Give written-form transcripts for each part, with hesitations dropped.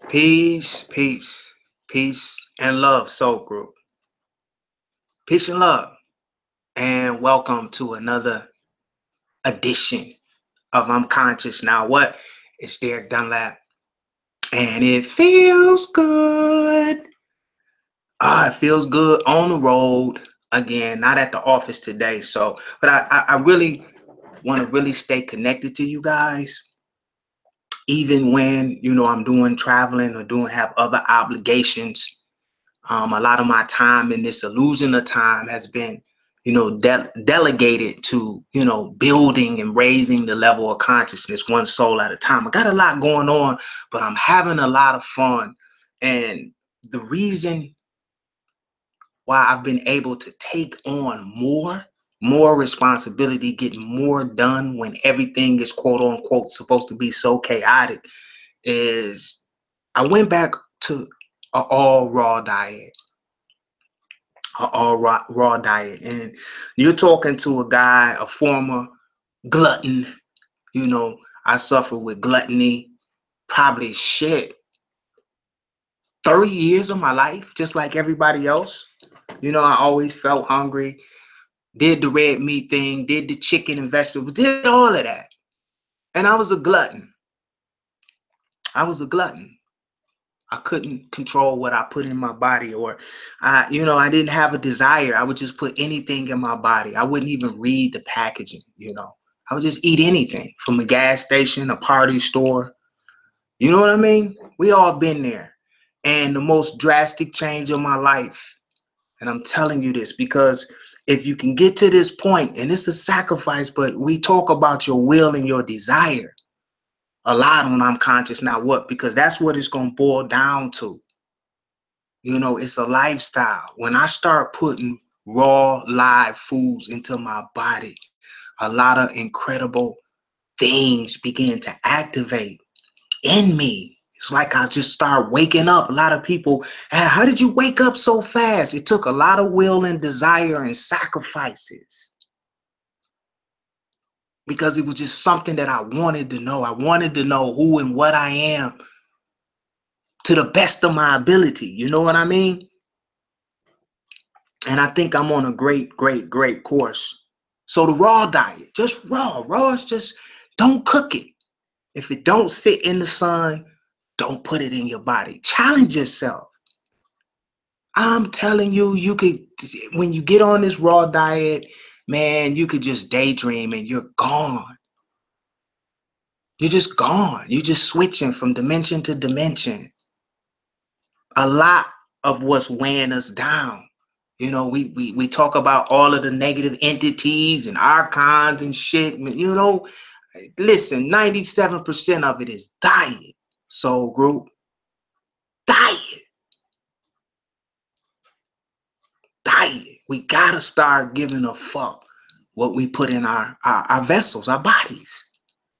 Peace, peace, peace, and love, Soul Group. Peace and love, and welcome to another edition of I'm Conscious Now What? It's Derek Dunlap, and it feels good. It feels good on the road again, not at the office today. But I really want to really stay connected to you guys, even when I'm doing traveling or have other obligations. A lot of my time in this illusion of time has been, delegated to, building and raising the level of consciousness one soul at a time. I got a lot going on, but I'm having a lot of fun. And the reason why I've been able to take on more responsibility, get more done when everything is quote unquote supposed to be so chaotic is I went back to an all raw diet. Raw diet. And you're talking to a guy, a former glutton. I suffered with gluttony probably 30 years of my life, just like everybody else. I always felt hungry, did the red meat thing, did the chicken and vegetables, did all of that. And I was a glutton. I couldn't control what I put in my body, or I didn't have a desire. I would just put anything in my body. I wouldn't even read the packaging. I would just eat anything from a gas station, a party store. You know what I mean? We all been there. And the most drastic change of my life, and I'm telling you this because if you can get to this point, and it's a sacrifice, but we talk about your will and your desire a lot on I'm Conscious Now What, because that's what it's going to boil down to. It's a lifestyle. When I start putting raw, live foods into my body, a lot of incredible things begin to activate in me. It's like I just start waking up. A lot of people, how did you wake up so fast? It took a lot of will and desire and sacrifices. Because it was just something that I wanted to know. I wanted to know who and what I am to the best of my ability. You know what I mean? And I think I'm on a great course. So the raw diet, just raw. Raw is just don't cook it. If it don't sit in the sun, don't put it in your body. Challenge yourself. I'm telling you, you could, when you get on this raw diet, man, you could just daydream and you're gone. You're just gone. You're just switching from dimension to dimension. A lot of what's weighing us down. We talk about all of the negative entities and archons and shit. Listen, 97% of it is diet, Soul Group. Diet. We gotta start giving a fuck what we put in our vessels, our bodies.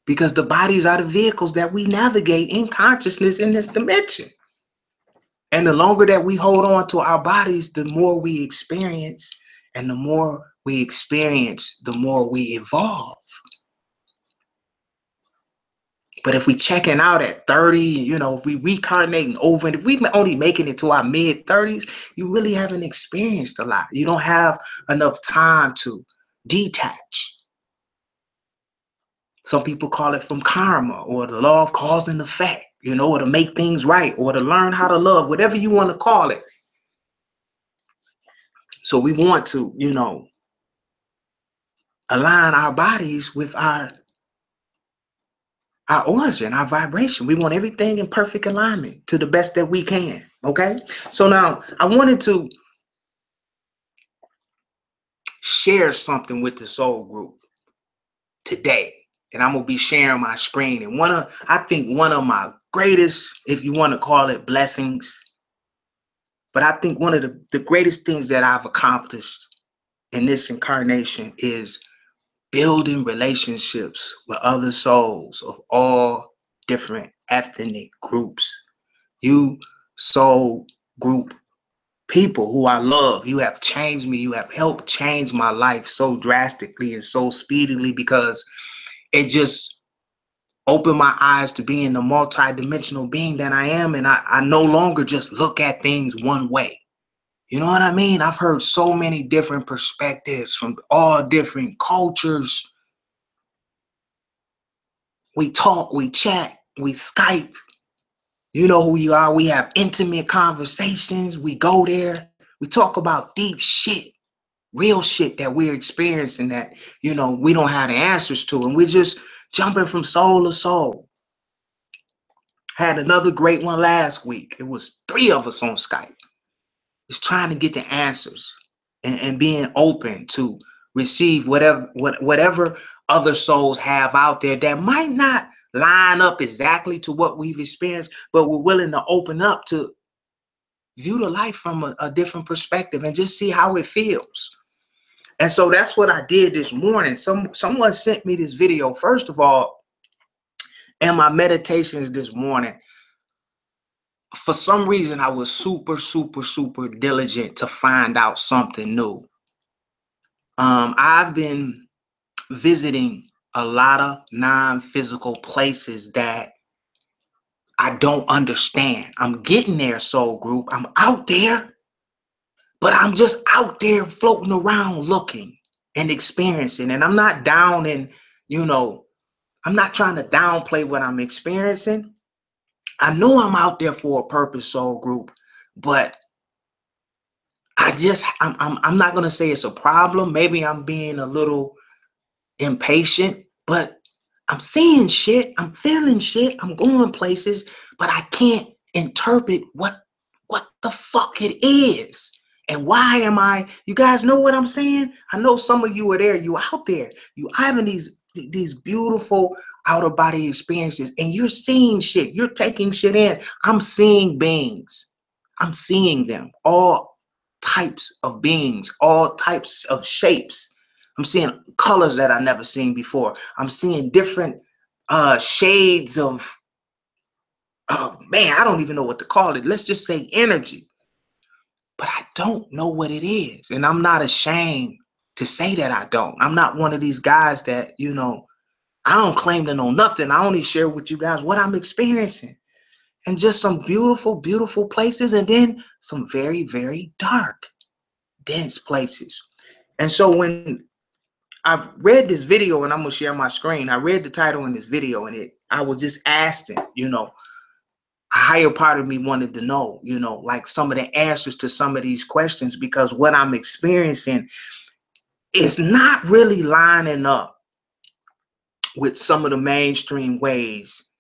Because the bodies are the vehicles that we navigate in consciousness in this dimension. And the longer that we hold on to our bodies, the more we experience. And the more we experience, the more we evolve. But if we checking out at 30, if we reincarnating over, and if we only making it to our mid-30s, you really haven't experienced a lot. You don't have enough time to detach. Some people call it from karma or the law of cause and effect, or to make things right, or to learn how to love, whatever you want to call it. So we want to, align our bodies with our origin, our vibration. We want everything in perfect alignment to the best that we can. Okay. So now I wanted to share something with the Soul Group today. And I'm going to be sharing my screen. And I think one of my greatest, if you want to call it blessings, but I think one of the greatest things that I've accomplished in this incarnation is building relationships with other souls of all different ethnic groups. You Soul Group people who I love, you have changed me. You have helped change my life so drastically and so speedily, because it just opened my eyes to being the multidimensional being that I am. And I no longer just look at things one way. You know what I mean? I've heard so many different perspectives from all different cultures. We talk, we chat, we Skype. You know who you are. We have intimate conversations. We go there. We talk about deep shit, real shit that we're experiencing that, you know, we don't have the answers to. And we're just jumping from soul to soul. Had another great one last week. It was 3 of us on Skype. It's trying to get the answers and being open to receive whatever other souls have out there that might not line up exactly to what we've experienced, but we're willing to open up to view the life from a different perspective and just see how it feels. And so that's what I did this morning. Someone sent me this video. First of all, in my meditations this morning, for some reason, I was super diligent to find out something new. I've been visiting a lot of non-physical places that I don't understand. I'm getting there, soul group. I'm out there, but I'm just out there floating around looking and experiencing. And I'm not down in, you know, I'm not trying to downplay what I'm experiencing. I know I'm out there for a purpose, soul group, but I'm not gonna say it's a problem. Maybe I'm being a little impatient, but I'm seeing shit, I'm feeling shit, I'm going places, but I can't interpret what the fuck it is. And why am I, you guys know what I'm saying? I know some of you are there, you out there, you having these beautiful outer body experiences, and you're seeing shit, you're taking shit in. I'm seeing beings. I'm seeing them, all types of beings, all types of shapes. I'm seeing colors that I've never seen before. I'm seeing different shades of, man, I don't even know what to call it. Let's just say energy. But I don't know what it is. And I'm not ashamed to say that I don't. I'm not one of these guys that, you know, I don't claim to know nothing. I only share with you guys what I'm experiencing. And just some beautiful, beautiful places. And then some very, very dark, dense places. And so when I've read this video, and I'm going to share my screen, I read the title in this video, and I was just asking, you know, a higher part of me wanted to know, you know, like some of the answers to some of these questions, because what I'm experiencing is not really lining up with some of the mainstream ways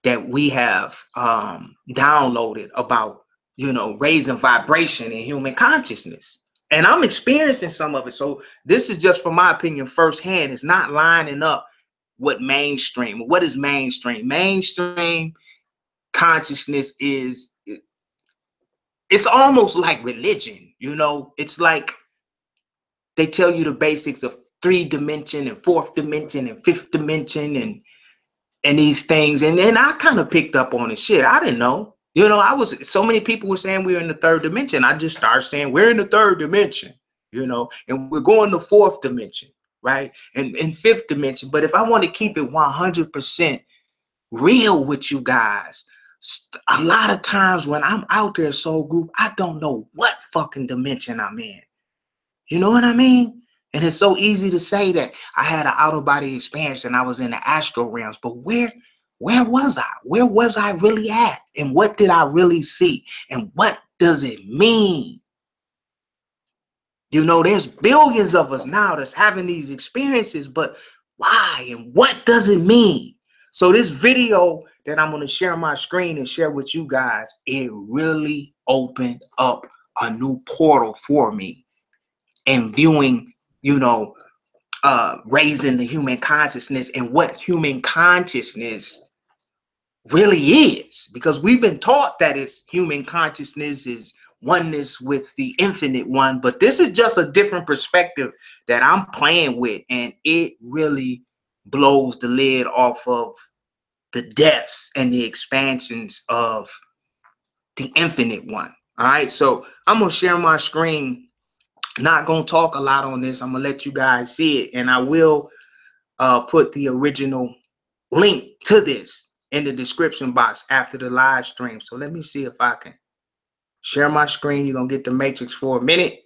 that we have downloaded about, you know, raising vibration in human consciousness. And I'm experiencing some of it. So this is just from my opinion firsthand. It's not lining up with mainstream. What is mainstream? Mainstream consciousness is, it's almost like religion, you know. It's like they tell you the basics of 3 dimension and 4th dimension and 5th dimension and these things. And then I kind of picked up on it. Shit, I didn't know. You know, so many people were saying we're in the 3rd dimension. I just started saying we're in the 3rd dimension, you know, and we're going to 4th dimension, right? And 5th dimension. But if I want to keep it 100% real with you guys, a lot of times when I'm out there, soul group, I don't know what fucking dimension I'm in. You know what I mean? And it's so easy to say that I had an outer body experience and I was in the astral realms, but where was I? Where was I really at? And what did I really see? And what does it mean? You know, there's billions of us now that's having these experiences, but why and what does it mean? So this video that I'm going to share on my screen and share with you guys, it really opened up a new portal for me and viewing, you know, raising the human consciousness and what human consciousness really is. Because we've been taught that it's human consciousness is oneness with the infinite one, but this is just a different perspective that I'm playing with, and it really blows the lid off of the depths and the expansions of the infinite one. All right, so I'm gonna share my screen. Not gonna talk a lot on this. I'm gonna let you guys see it, and I will put the original link to this in the description box after the live stream. So let me see if I can share my screen. You're going to get the Matrix for a minute.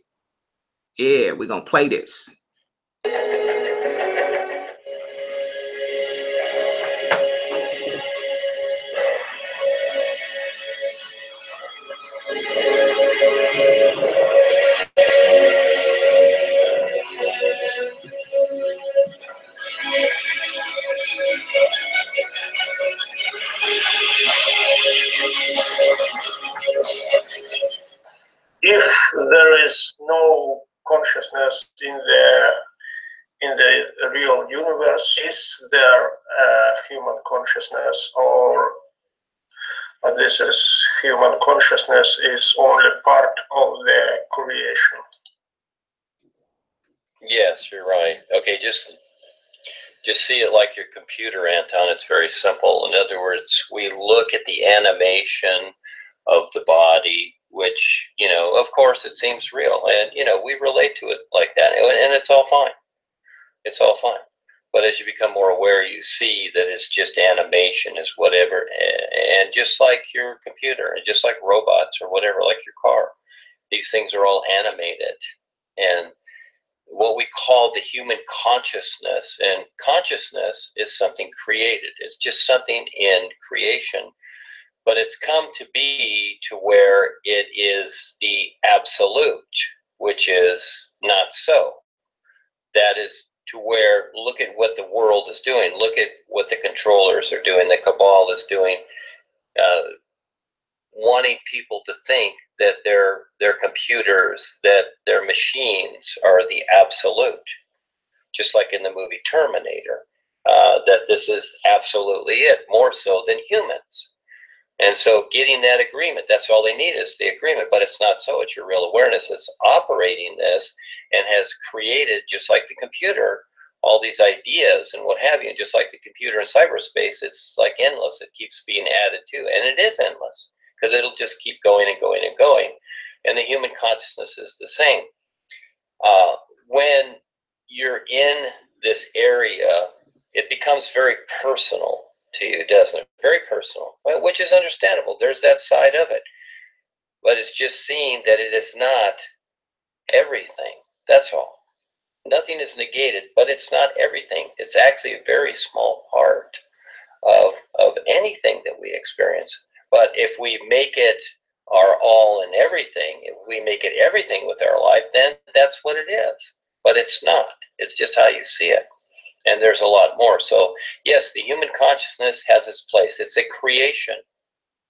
Yeah, we're going to play this. If there is no consciousness in the real universe, is there human consciousness, or this is human consciousness is only part of the creation? Yes, you're right. Okay, just see it like your computer, Anton. It's very simple. In other words, we look at the animation of the body, which, you know, of course it seems real, and, you know, we relate to it like that, and it's all fine. It's all fine. But as you become more aware, you see that it's just animation, is whatever, and just like your computer, and just like robots or whatever, like your car, these things are all animated. And what we call the human consciousness, and consciousness is something created. It's just something in creation, but it's come to be to where it is the absolute, which is not so. That is to where, look at what the world is doing. Look at what the controllers are doing, the cabal is doing, wanting people to think that their computers, that their machines are the absolute, just like in the movie Terminator, that this is absolutely it, more so than humans. And so getting that agreement, that's all they need is the agreement, but it's not so. It's your real awareness that's operating this and has created, just like the computer, all these ideas and what have you. And just like the computer in cyberspace, it's like endless. It keeps being added to, and it is endless, because it'll just keep going and going and going. And the human consciousness is the same. When you're in this area, it becomes very personal to you, doesn't it? Very personal, which is understandable. There's that side of it. But it's just seeing that it is not everything. That's all. Nothing is negated, but it's not everything. It's actually a very small part of anything that we experience. But if we make it our all and everything, if we make it everything with our life, then that's what it is. But it's not. It's just how you see it. And there's a lot more. So yes, the human consciousness has its place. It's a creation.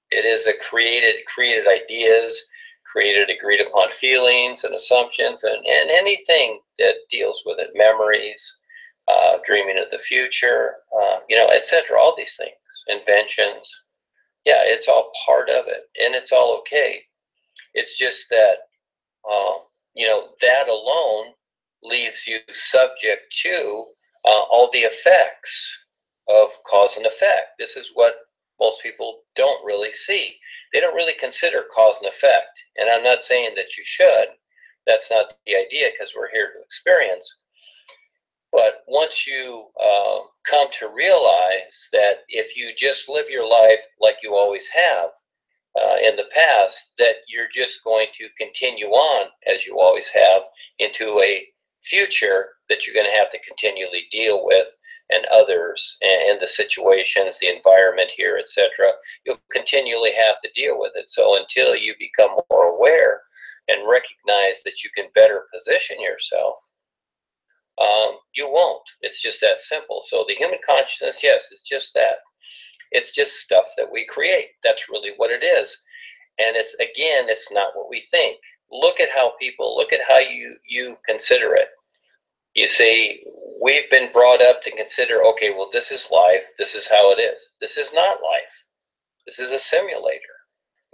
It is a created ideas, created agreed upon feelings and assumptions, and anything that deals with it, memories, dreaming of the future, you know, etc. All these things, inventions. Yeah, it's all part of it, and it's all okay. It's just that, you know, that alone leaves you subject to all the effects of cause and effect. This is what most people don't really see. They don't really consider cause and effect. And I'm not saying that you should. That's not the idea, because we're here to experience. But once you come to realize that if you just live your life like you always have in the past, that you're just going to continue on as you always have into a future that you're going to have to continually deal with, and others, and the situations, the environment here, etc. You'll continually have to deal with it. So until you become more aware and recognize that you can better position yourself, you won't. It's just that simple. So the human consciousness, yes, it's just that. It's just stuff that we create. That's really what it is. And it's, again, it's not what we think. Look at how people, look at how you consider it. You see, we've been brought up to consider, okay, well, this is life. This is how it is. This is not life. This is a simulator.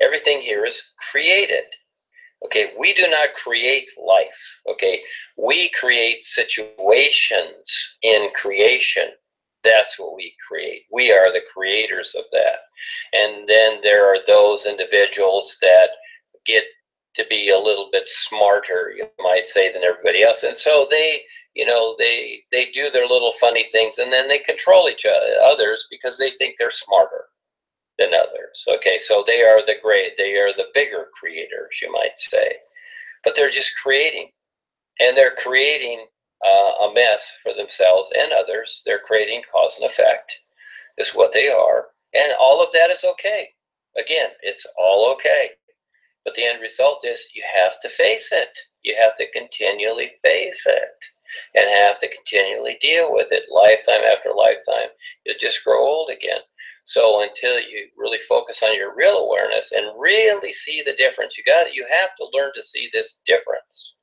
Everything here is created. Okay, we do not create life. Okay, we create situations in creation. That's what we create. We are the creators of that. And then there are those individuals that get to be a little bit smarter, you might say, than everybody else. And so they you know, they do their little funny things, and then they control each other, others, because they think they're smarter than others. Okay, so they are the bigger creators, you might say, but they're just creating, and they're creating a mess for themselves and others. They're creating cause and effect, is what they are, and all of that is okay. Again, it's all okay. But the end result is you have to face it. You have to continually face it and have to continually deal with it lifetime after lifetime. You'll just grow old again. So until you really focus on your real awareness and really see the difference, you have to learn to see this difference.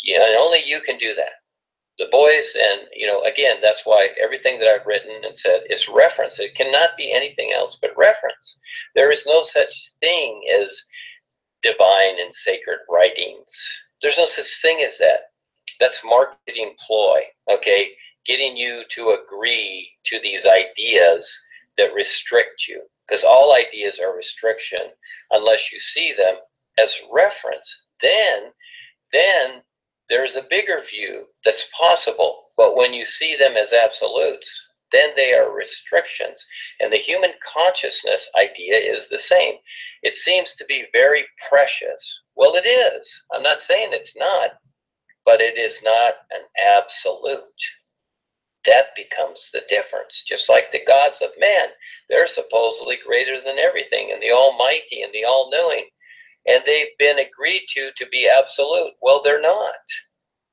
Yeah, and only you can do that. The boys, and you know, again, that's why everything that I've written and said is reference. It cannot be anything else but reference. There is no such thing as divine and sacred writings. There's no such thing as that. That's marketing ploy, okay? Getting you to agree to these ideas that restrict you, because all ideas are restriction unless you see them as reference. Then there's a bigger view that's possible, but when you see them as absolutes, then they are restrictions. And the human consciousness idea is the same. It seems to be very precious. Well, it is. I'm not saying it's not, but it is not an absolute. That becomes the difference. Just like the gods of man, they're supposedly greater than everything, and the almighty and the all-knowing, and they've been agreed to be absolute. Well, they're not.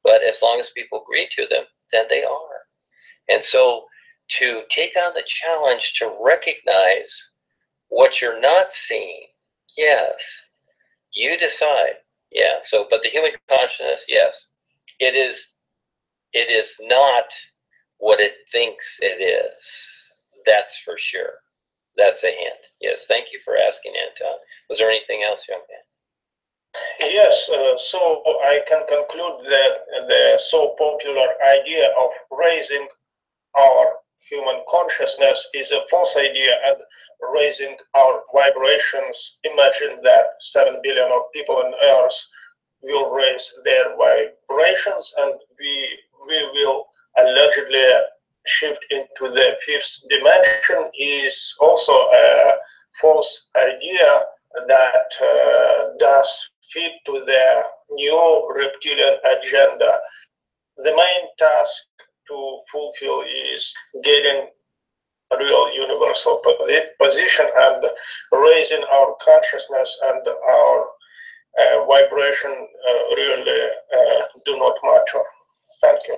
But as long as people agree to them, then they are. And so to take on the challenge to recognize what you're not seeing, yes, you decide. Yeah, so, but the human consciousness, yes, it is not what it thinks it is. That's for sure. That's a hint. Yes, thank you for asking, Anton. Was there anything else, young man? Yes, so I can conclude that the so popular idea of raising our human consciousness is a false idea, and raising our vibrations, imagine that 7 billion of people on Earth will raise their vibrations, and we will allegedly shift into the fifth dimension, is also a false idea that does fit to the new reptilian agenda. The main task to fulfill is getting a real universal position and raising our consciousness, and our vibration really do not matter. Thank you.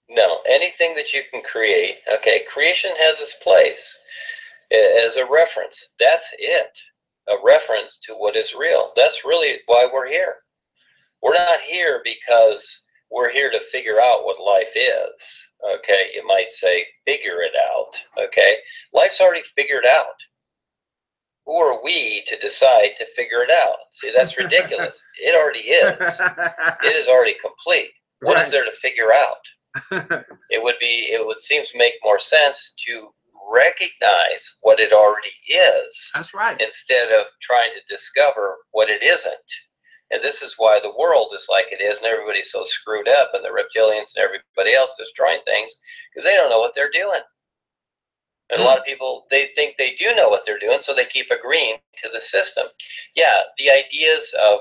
No, anything that you can create, okay, creation has its place as a reference. That's it, a reference to what is real. That's really why we're here. We're not here because we're here to figure out what life is, okay? You might say, figure it out, okay? Life's already figured out. Who are we to decide to figure it out? See, that's ridiculous. It already is. It is already complete. What is there to figure out? It would seem to make more sense to recognize what it already is. That's right. Instead of trying to discover what it isn't. And this is why the world is like it is, and everybody's so screwed up, and the reptilians and everybody else destroying things, because they don't know what they're doing. And a lot of people, they think they do know what they're doing, so they keep agreeing to the system. Yeah, the ideas of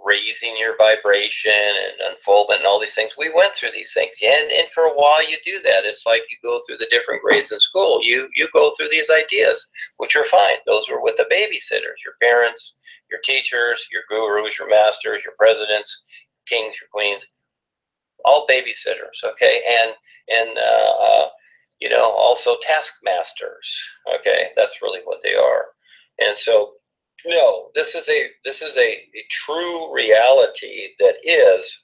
raising your vibration and unfoldment and all these things, we went through these things. Yeah, and for a while you do that. It's like you go through the different grades in school. You go through these ideas, which are fine. Those are with the babysitters, your parents, your teachers, your gurus, your masters, your presidents, kings, your queens, all babysitters, okay? And you know, also taskmasters, okay? That's really what they are. And so, no, this is a true reality that is,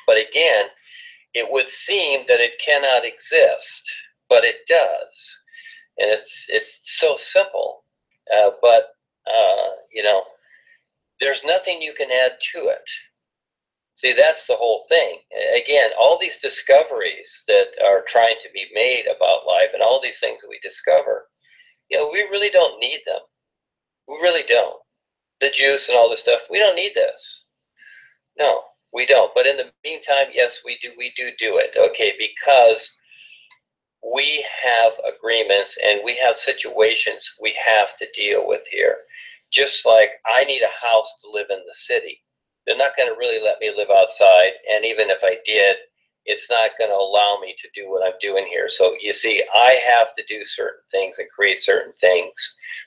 but again, it would seem that it cannot exist, but it does, and it's so simple. But you know, there's nothing you can add to it. See, that's the whole thing. Again, all these discoveries that are trying to be made about life, and all these things that we discover, you know, we really don't need them. We really don't. The juice and all this stuff, we don't need this. No, We don't. But in the meantime, yes, we do it. Okay, because we have agreements and we have situations we have to deal with here. Just like I need a house to live in the city. They're not going to really let me live outside. And even if I did, it's not going to allow me to do what I'm doing here. So you see, I have to do certain things and create certain things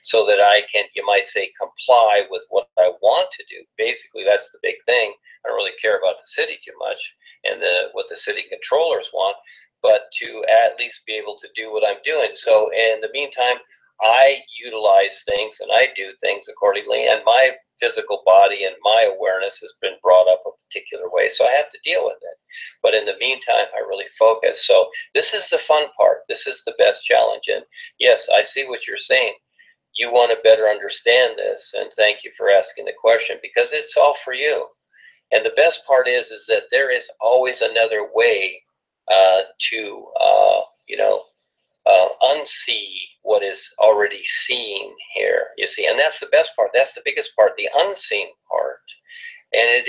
so that I can, you might say, comply with what I want to do. Basically, that's the big thing. I don't really care about the city too much and what the city controllers want, but to at least be able to do what I'm doing. So in the meantime, I utilize things and I do things accordingly, and my physical body and my awareness has been brought up a particular way, so I have to deal with it. But in the meantime, I really focus. So this is the fun part. This is the best challenge. And yes, I see what you're saying. You want to better understand this, and thank you for asking the question, because it's all for you. And the best part is that there is always another way to unsee what is already seen here, you see. And that's the best part. That's the biggest part, the unseen part. And it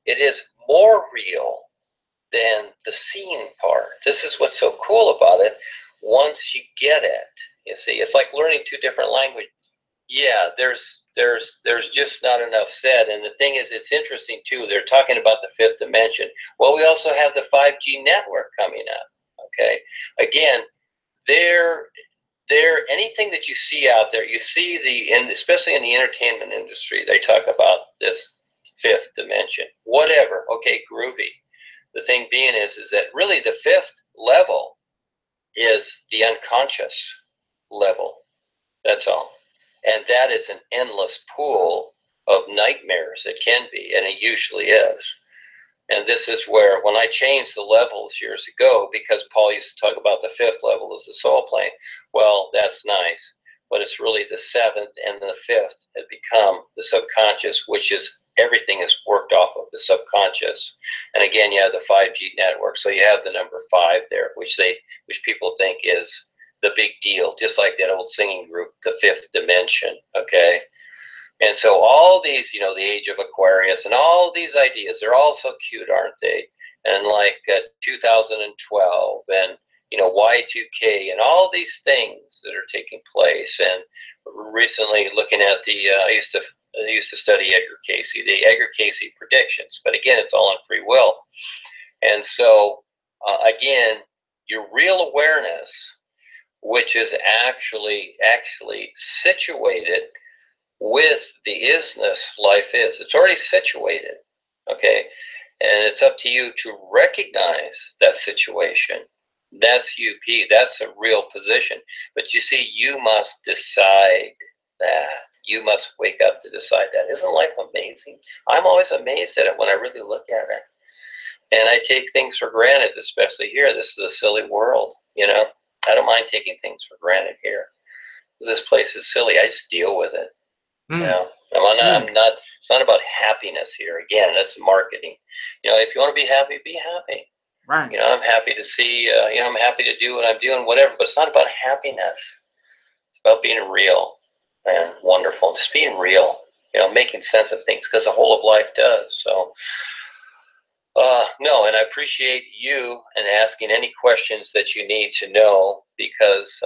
is more real than the seen part. This is what's so cool about it. Once you get it, you see, it's like learning two different languages. Yeah, there's just not enough said. And the thing is, it's interesting too. They're talking about the fifth dimension. Well, we also have the 5G network coming up. Okay, again, anything that you see out there, you see especially in the entertainment industry, they talk about this fifth dimension. Whatever. Okay, groovy. The thing being is that really the fifth level is the unconscious level. That's all. And that is an endless pool of nightmares. It can be, and it usually is. And this is where, when I changed the levels years ago, because Paul used to talk about the fifth level as the soul plane, well, that's nice. But it's really the seventh and the fifth have become the subconscious, which is everything is worked off of the subconscious. And again, you have the 5G network. So you have the number 5 there, which people think is the big deal, just like that old singing group, the fifth dimension, okay? And so all these, the age of Aquarius and all these ideas, they're all so cute, aren't they? And like 2012 and, Y2K and all these things that are taking place. And recently looking at I used to study Edgar Cayce, the Edgar Cayce predictions. But again, it's all on free will. And so, again, your real awareness, which is actually situated with the isness life is. It's already situated, okay? And it's up to you to recognize that situation. That's UP. That's a real position. But you see, you must decide that. You must wake up to decide that. Isn't life amazing? I'm always amazed at it when I really look at it. And I take things for granted, especially here. This is a silly world, I don't mind taking things for granted here. This place is silly. I just deal with it. I'm not. It's not about happiness here. Again, that's marketing. If you want to be happy, Right. I'm happy to see. I'm happy to do what I'm doing, whatever. But it's not about happiness. It's about being real and wonderful. Just being real. Making sense of things, because the whole of life does. So, no, and I appreciate you and asking any questions that you need to know, because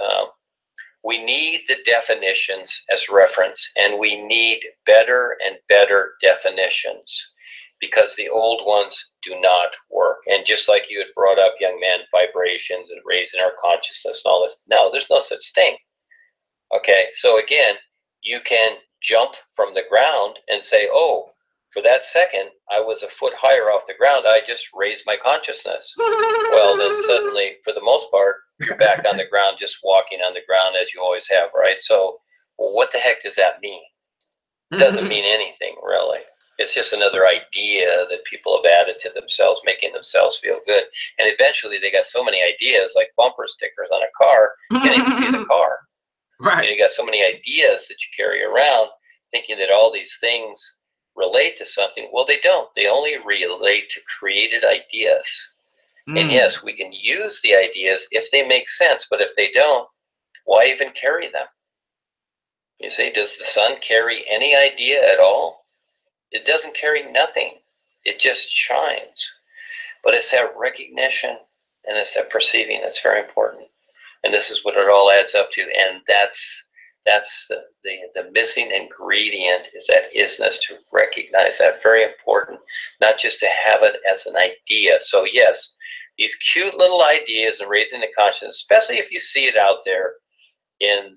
we need the definitions as reference, and we need better and better definitions, because the old ones do not work. And just like you had brought up, young man, vibrations and raising our consciousness and all this, no, there's no such thing. Okay, so again, you can jump from the ground and say, oh, for that second, I was a foot higher off the ground, I just raised my consciousness. Well, then suddenly, for the most part, you're back on the ground, just walking on the ground as you always have, right? So, well, what the heck does that mean? It doesn't mean anything, really. It's just another idea that people have added to themselves, making themselves feel good. And eventually, they got so many ideas, like bumper stickers on a car, you can't even see the car. Right. You got so many ideas that you carry around, thinking that all these things relate to something. Well, they don't. They only relate to created ideas. And yes, we can use the ideas if they make sense, but if they don't, why even carry them? You see, does the sun carry any idea at all? It doesn't carry nothing. It just shines. But it's that recognition and it's that perceiving that's very important. And this is what it all adds up to. And that's the missing ingredient, is that isness, to recognize that. Very important, not just to have it as an idea. So yes, these cute little ideas and raising the consciousness, especially if you see it out there in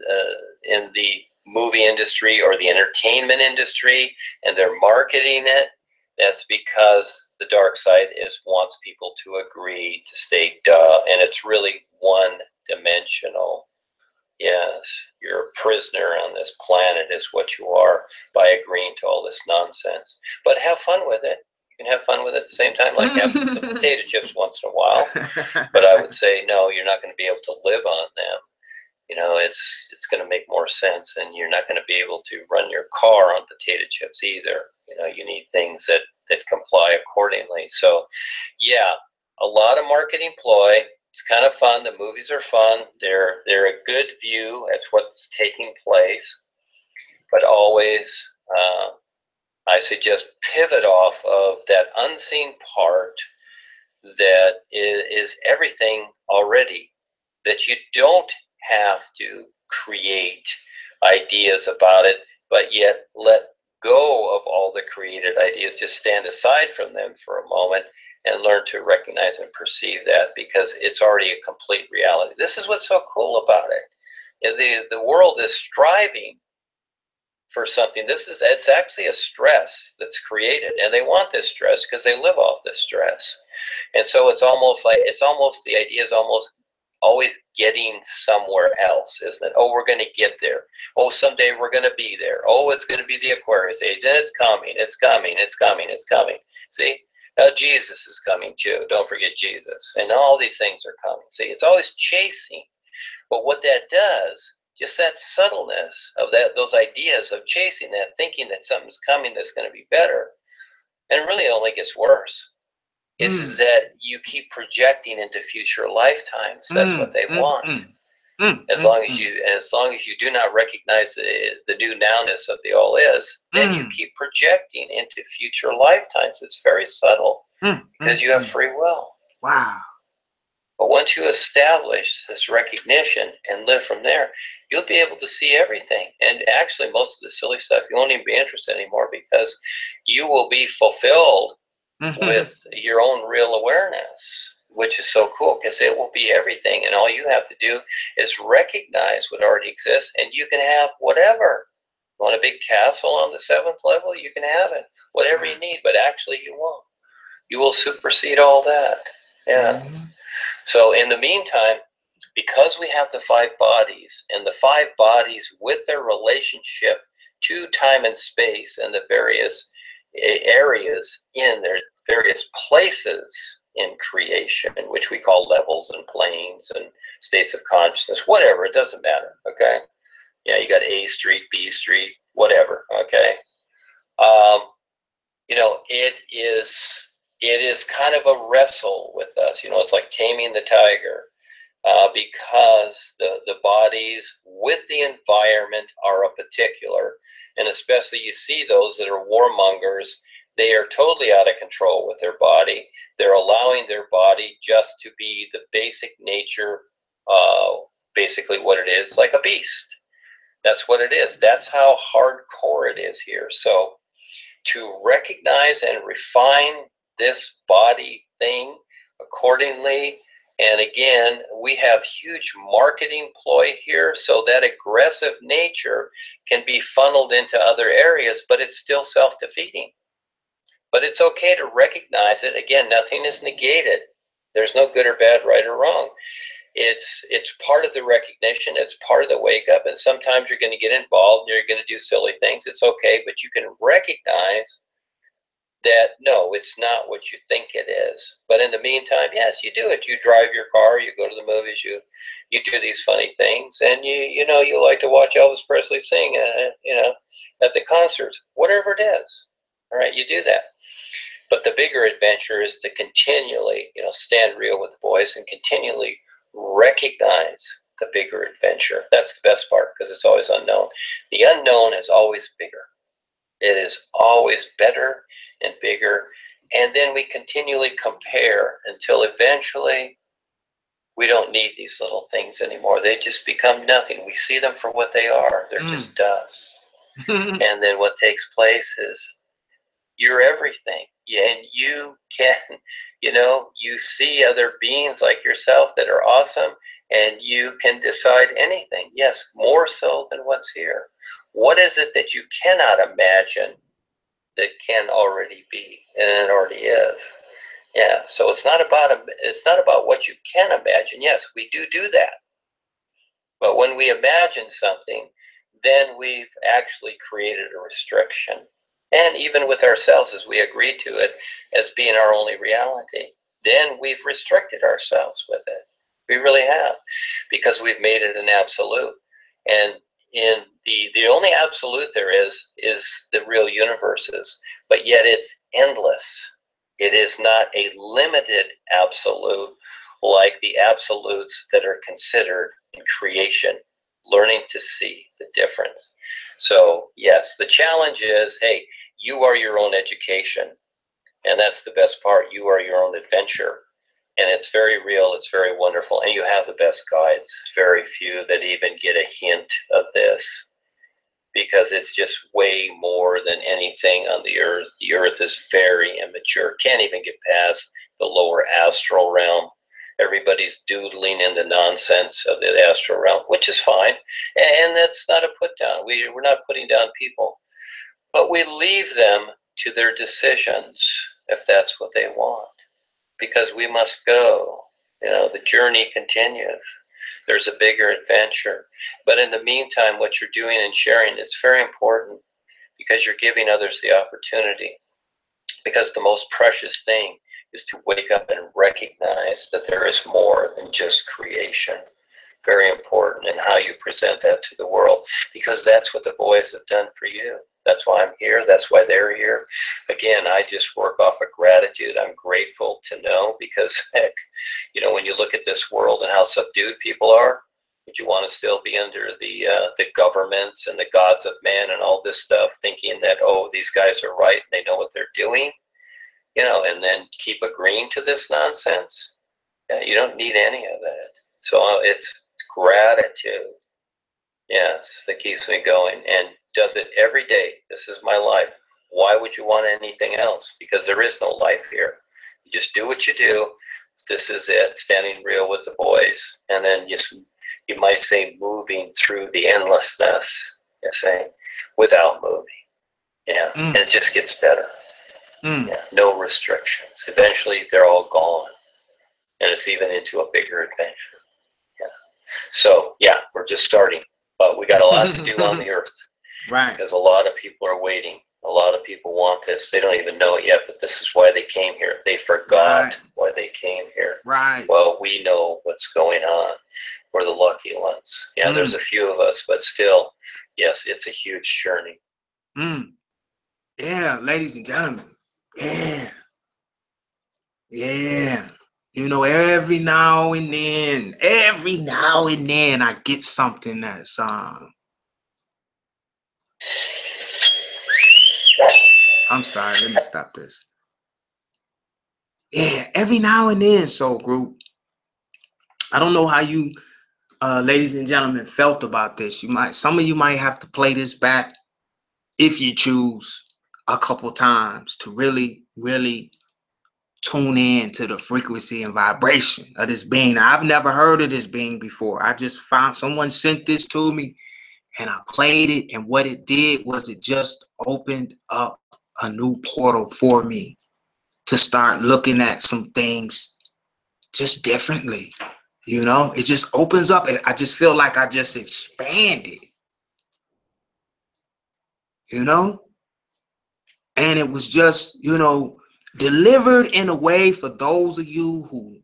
the movie industry or the entertainment industry, and they're marketing it, that's because the dark side wants people to agree, to stay duh, and it's really one-dimensional. Yes, you're a prisoner on this planet is what you are by agreeing to all this nonsense. But have fun with it. You can have fun with it at the same time, like have some potato chips once in a while. But I would say, no, you're not going to be able to live on them. You know, it's going to make more sense, and you're not going to be able to run your car on potato chips either. You know, you need things that comply accordingly. So, yeah, a lot of marketing ploy. It's kind of fun. The movies are fun. They're a good view at what's taking place, but always I suggest pivot off of that unseen part that is everything already, that you don't have to create ideas about it, but yet let go of all the created ideas. Just stand aside from them for a moment and learn to recognize and perceive that, because it's already a complete reality. This is what's so cool about it. The world is striving for something. It's actually a stress that's created, and they want this stress because they live off this stress. And so it's almost the idea is almost always getting somewhere else, isn't it? Oh, we're going to get there. Oh, someday we're going to be there. Oh, it's going to be the Aquarius age, and it's coming, it's coming, it's coming, it's coming. See? Now Jesus is coming too. Don't forget Jesus. And all these things are coming. See, it's always chasing. But what that does, just that subtleness of those ideas of chasing that, thinking that something's coming that's going to be better, and it really only gets worse, is that you keep projecting into future lifetimes. That's what they want. As long as you do not recognize the new nowness of the all is, then you keep projecting into future lifetimes. It's very subtle because you have free will. Wow. But once you establish this recognition and live from there, you'll be able to see everything. And actually, most of the silly stuff, you won't even be interested anymore, because you will be fulfilled with your own real awareness, which is so cool, because it will be everything. And all you have to do is recognize what already exists, and you can have whatever. You want a big castle on the 7th level? You can have it. Whatever you need, but actually you won't. You will supersede all that. Yeah. So in the meantime, because we have the 5 bodies, and the 5 bodies with their relationship to time and space and the various areas in their various places in creation, which we call levels and planes and states of consciousness, whatever, it doesn't matter, okay? Yeah, you got A street, B street, whatever, okay? You know, it is kind of a wrestle with us. You know, it's like taming the tiger, because the bodies with the environment are a particular, and especially you see those that are warmongers, they are totally out of control with their body. They're allowing their body just to be the basic nature, basically what it is, like a beast. That's what it is. That's how hardcore it is here. So to recognize and refine this body thing accordingly. And again, we have huge marketing ploy here, so that aggressive nature can be funneled into other areas, but it's still self-defeating. But it's okay to recognize it. Again, nothing is negated. There's no good or bad, right or wrong. It's part of the recognition. It's part of the wake up. And sometimes you're going to get involved and you're going to do silly things. It's okay, but you can recognize that no, it's not what you think it is. But in the meantime, yes, you do it. You drive your car, you go to the movies, you do these funny things, and you know, you like to watch Elvis Presley sing, you know, at the concerts, whatever it is. All right, you do that. But the bigger adventure is to continually, you know, stand real with the boys and continually recognize the bigger adventure. That's the best part, because it's always unknown. The unknown is always bigger. It is always better and bigger, And then we continually compare until eventually we don't need these little things anymore. They just become nothing. We see them for what they are. They're just dust. And then what takes place is you're everything. And you can, you see other beings like yourself that are awesome, and you can decide anything. Yes, more so than what's here. What is it that you cannot imagine that can already be, and it already is? Yeah, so it's not about what you can imagine. Yes, we do that. But when we imagine something, then we've actually created a restriction. And even with ourselves, as we agree to it as being our only reality, then we've restricted ourselves with it. We really have, because we've made it an absolute. And in the only absolute there is the real universes, but yet it's endless. It is not a limited absolute like the absolutes that are considered in creation, learning to see the difference. So yes, the challenge is, hey, you are your own education. And that's the best part. You are your own adventure. And it's very real. It's very wonderful. And you have the best guides. Very few that even get a hint of this, because it's just way more than anything on the earth. The earth is very immature. Can't even get past the lower astral realm. Everybody's doodling in the nonsense of the astral realm, which is fine. And that's not a put down. We're not putting down people. But we leave them to their decisions if that's what they want. Because we must go. The journey continues. There's a bigger adventure. But in the meantime, what you're doing and sharing is very important, because you're giving others the opportunity. Because the most precious thing is to wake up and recognize that there is more than just creation. Very important, and how you present that to the world, because that's what the boys have done for you. That's why I'm here. That's why they're here. Again, I just work off of gratitude. I'm grateful to know, because heck, when you look at this world and how subdued people are, would you want to still be under the governments and the gods of man and all this stuff, thinking that, oh, these guys are right and they know what they're doing, and then keep agreeing to this nonsense? Yeah, you don't need any of that. So it's gratitude, yes, that keeps me going, and does it every day. This is my life. Why would you want anything else? Because there is no life here. You just do what you do. This is it, standing real with the boys. And then you might say moving through the endlessness, without moving. Yeah, and it just gets better. Yeah, no restrictions. Eventually, they're all gone. And it's even into a bigger adventure. Yeah. So, yeah, we're just starting. But we got a lot to do on the earth. Right. Because a lot of people are waiting. A lot of people want this. They don't even know it yet, but this is why they came here. They forgot why they came here. Right. Well, we know what's going on. We're the lucky ones. Yeah, there's a few of us, but still, yes, it's a huge journey. Yeah, ladies and gentlemen. Yeah. Yeah. Every now and then, I get something that's I'm sorry, let me stop this. Yeah, every now and then, soul group. I don't know how you ladies and gentlemen felt about this. Some of you might have to play this back, if you choose, a couple times to really, really tune in to the frequency and vibration of this being. Now, I've never heard of this being before. I just found someone sent this to me and I played it. And what it did was it just opened up a new portal for me to start looking at some things just differently. It just opens up. I just feel like I just expanded, and it was just, delivered in a way for those of you who,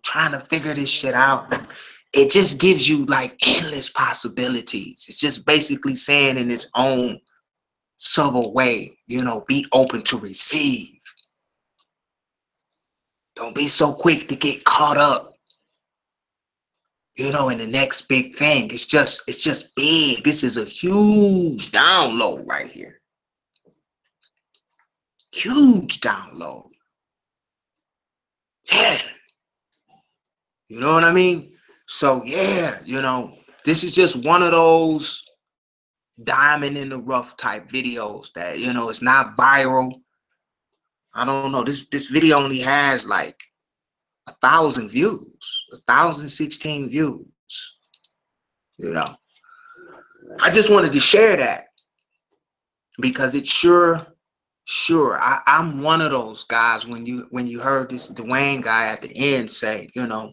trying to figure this shit out. It just gives you like endless possibilities. It's just basically saying in its own subtle way, be open to receive. Don't be so quick to get caught up, in the next big thing. It's just big. This is a huge download right here. Huge download. Yeah. You know what I mean? So yeah, you know, this is just one of those diamond in the rough type videos that, you know, it's not viral. I don't know. This video only has like 1,000 views, 1,016 views. You know, I just wanted to share that because it's sure. I'm one of those guys when you heard this Dwayne guy at the end say, you know,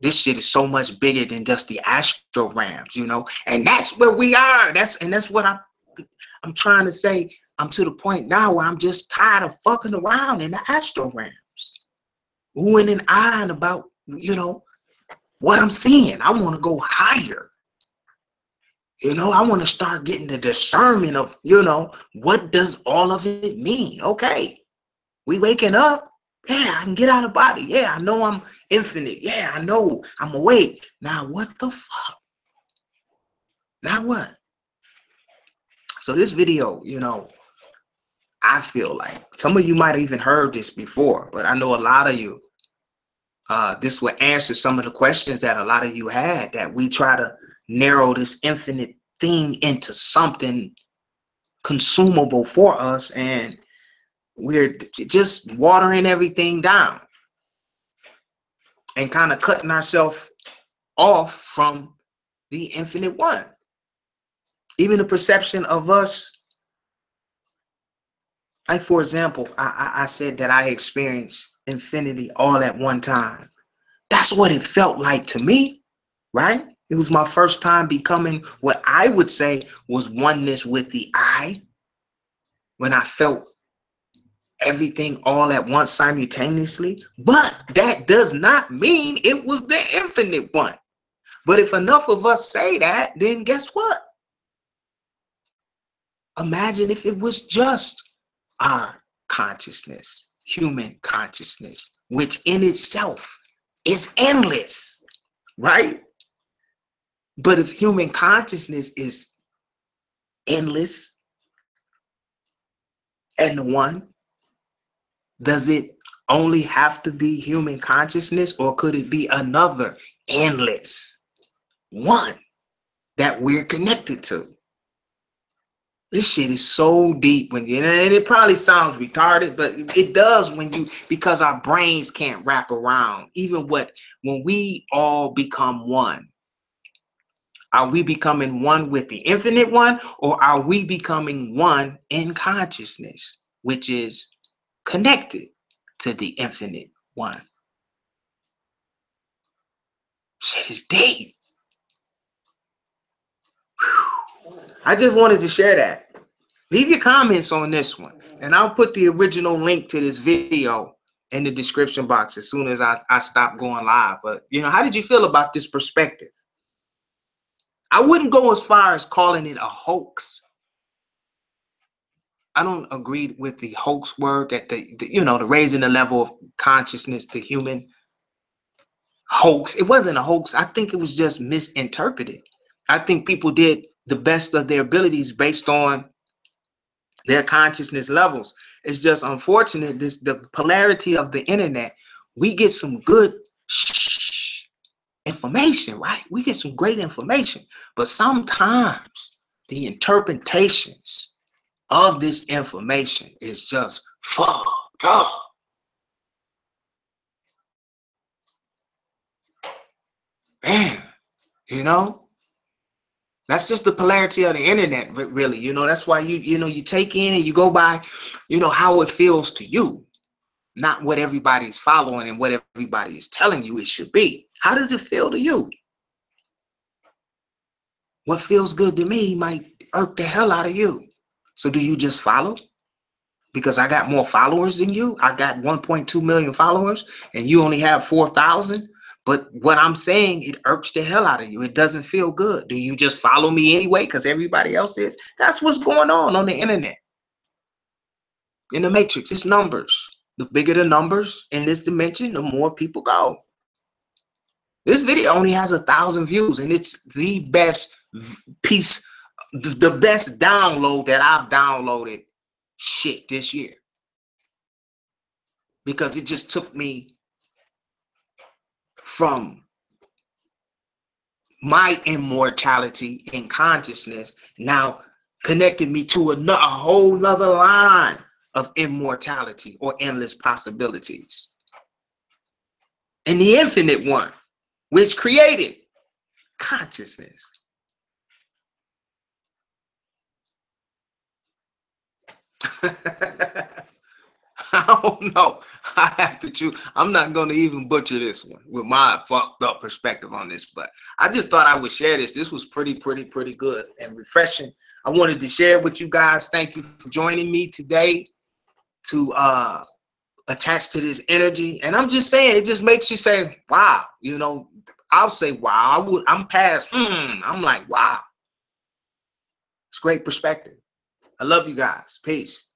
this shit is so much bigger than just the astral realms, you know, and that's where we are. That's what I'm trying to say. I'm to the point now where I'm just tired of fucking around in the astral realms, oohing and eyeing about, you know, what I'm seeing. I want to go higher. You know, I want to start getting the discernment of, you know, what does all of it mean? Okay, we waking up. Yeah, I can get out of body. Yeah, I know I'm infinite. Yeah, I know I'm awake. Now, what the fuck? Now what? So this video, you know, I feel like some of you might have even heard this before, but I know a lot of you, this will answer some of the questions that a lot of you had, that we try to narrow this infinite thing into something consumable for us, and we're just watering everything down and kind of cutting ourselves off from the infinite one. Even the perception of us, like for example, I said that I experienced infinity all at one time. That's what it felt like to me, right? It was my first time becoming what I would say was oneness with the I, when I felt everything all at once simultaneously. But that does not mean it was the infinite one. But if enough of us say that, then guess what? Imagine if it was just our consciousness, human consciousness, which in itself is endless, right? But if human consciousness is endless and the one, does it only have to be human consciousness, or could it be another endless one that we're connected to? This shit is so deep when you, and it probably sounds retarded, but it does when you, because our brains can't wrap around even when we all become one. Are we becoming one with the infinite one, or are we becoming one in consciousness, which is connected to the infinite one? Shit is deep. Whew. I just wanted to share that. Leave your comments on this one, and I'll put the original link to this video in the description box as soon as I stop going live. But, you know, how did you feel about this perspective? I wouldn't go as far as calling it a hoax. I don't agree with the hoax word, that the you know, the raising the level of consciousness to human hoax. It wasn't a hoax. I think it was just misinterpreted. I think people did the best of their abilities based on their consciousness levels. It's just unfortunate, the polarity of the internet. We get some good information, right? We get some great information, but sometimes the interpretations of this information is just fucked up. Man, you know, that's just the polarity of the internet, really. You know, that's why you know, you take in and you go by, you know, how it feels to you, not what everybody's following and what everybody is telling you it should be. How does it feel to you? What feels good to me might irk the hell out of you. So do you just follow? Because I got more followers than you. I got 1.2 million followers and you only have 4,000. But what I'm saying, it irks the hell out of you. It doesn't feel good. Do you just follow me anyway because everybody else is? That's what's going on the internet. In the matrix, it's numbers. The bigger the numbers in this dimension, the more people go. This video only has 1,000 views, and it's the best piece, the best download that I've downloaded shit this year. Because it just took me from my immortality in consciousness, now connected me to a whole nother line of immortality or endless possibilities. And the infinite one, which created consciousness. I don't know. I have to choose. I'm not going to even butcher this one with my fucked up perspective on this, but I just thought I would share this. This was pretty good and refreshing. I wanted to share it with you guys. Thank you for joining me today to attach to this energy. And I'm just saying, it just makes you say, wow. You know, I'll say, wow. I'm past, I'm like, wow. It's great perspective. I love you guys. Peace.